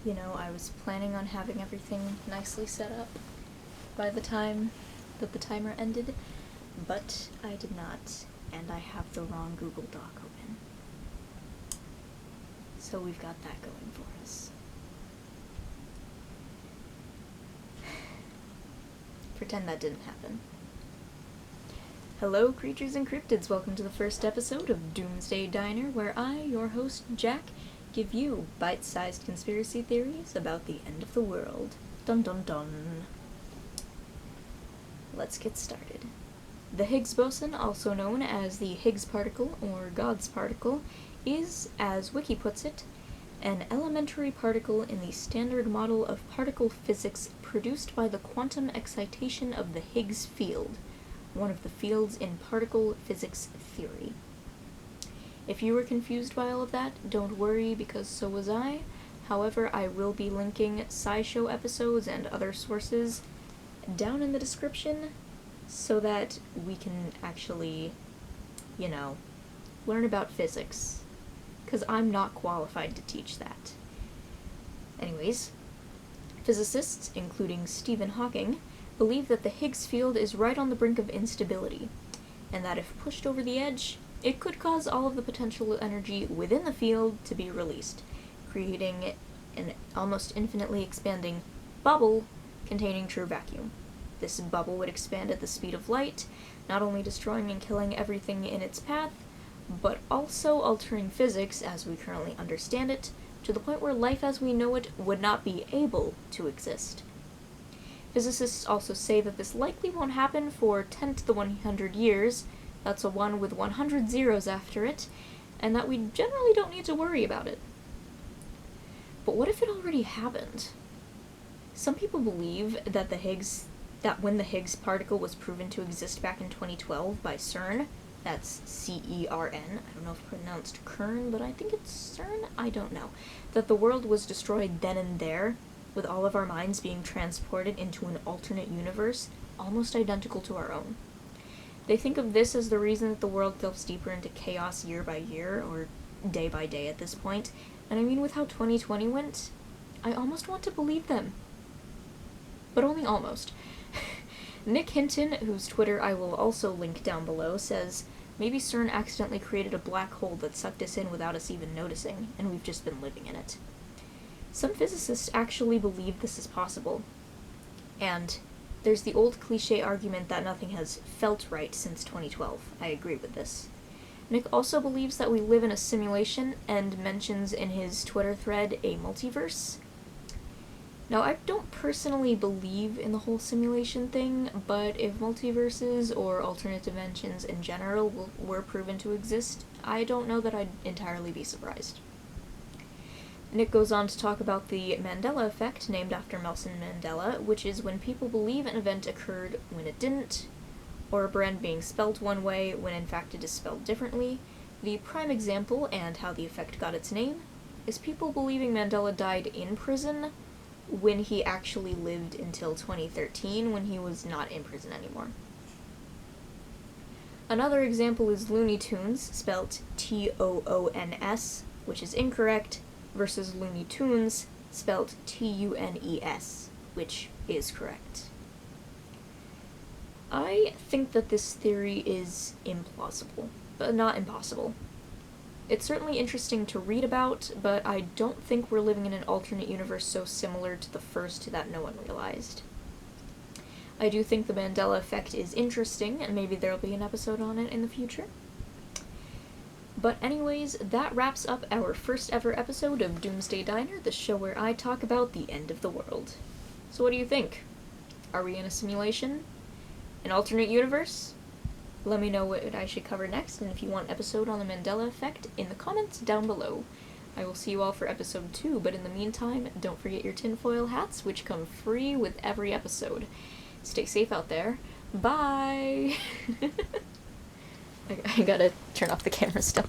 You know, I was planning on having everything nicely set up by the time that the timer ended, but I did not, and I have the wrong Google Doc open. So we've got that going for us. Pretend that didn't happen. Hello, creatures and cryptids. Welcome to the first episode of Doomsday Diner, where I, your host, Jack, give you bite-sized conspiracy theories about the end of the world. Dun dun dun. Let's get started. The Higgs boson, also known as the Higgs particle, or God's particle, is, as Wiki puts it, an elementary particle in the standard model of particle physics produced by the quantum excitation of the Higgs field, one of the fields in particle physics theory. If you were confused by all of that, don't worry, because so was I. However, I will be linking SciShow episodes and other sources down in the description so that we can actually, learn about physics. Because I'm not qualified to teach that. Anyways, physicists, including Stephen Hawking, believe that the Higgs field is right on the brink of instability, and that if pushed over the edge, it could cause all of the potential energy within the field to be released, creating an almost infinitely expanding bubble containing true vacuum. This bubble would expand at the speed of light, not only destroying and killing everything in its path, but also altering physics as we currently understand it, to the point where life as we know it would not be able to exist. Physicists also say that this likely won't happen for 10 to the 100 years, that's a 1 with 100 zeros after it, and that we generally don't need to worry about it. But what if it already happened? Some people believe that when the Higgs particle was proven to exist back in 2012 by CERN, that's CERN, I don't know if it's pronounced Kern, but I think it's CERN, I don't know, that the world was destroyed then and there, with all of our minds being transported into an alternate universe, almost identical to our own. They think of this as the reason that the world delves deeper into chaos year by year, or day by day at this point, and I mean, with how 2020 went, I almost want to believe them. But only almost. Nick Hinton, whose Twitter I will also link down below, says, maybe CERN accidentally created a black hole that sucked us in without us even noticing, and we've just been living in it. Some physicists actually believe this is possible. And there's the old cliche argument that nothing has felt right since 2012. I agree with this. Nick also believes that we live in a simulation and mentions in his Twitter thread a multiverse. Now, I don't personally believe in the whole simulation thing, but if multiverses or alternate dimensions in general were proven to exist, I don't know that I'd entirely be surprised. Nick goes on to talk about the Mandela effect, named after Nelson Mandela, which is when people believe an event occurred when it didn't, or a brand being spelled one way when in fact it is spelled differently. The prime example, and how the effect got its name, is people believing Mandela died in prison when he actually lived until 2013, when he was not in prison anymore. Another example is Looney Tunes, spelled Toons, which is incorrect, versus Looney Tunes, spelled Tunes, which is correct. I think that this theory is implausible, but not impossible. It's certainly interesting to read about, but I don't think we're living in an alternate universe so similar to the first that no one realized. I do think the Mandela effect is interesting, and maybe there'll be an episode on it in the future. But anyways, that wraps up our first ever episode of Doomsday Diner, the show where I talk about the end of the world. So what do you think? Are we in a simulation? An alternate universe? Let me know what I should cover next, and if you want an episode on the Mandela effect, in the comments down below. I will see you all for episode 2, but in the meantime, don't forget your tinfoil hats, which come free with every episode. Stay safe out there. Bye! I gotta turn off the camera still.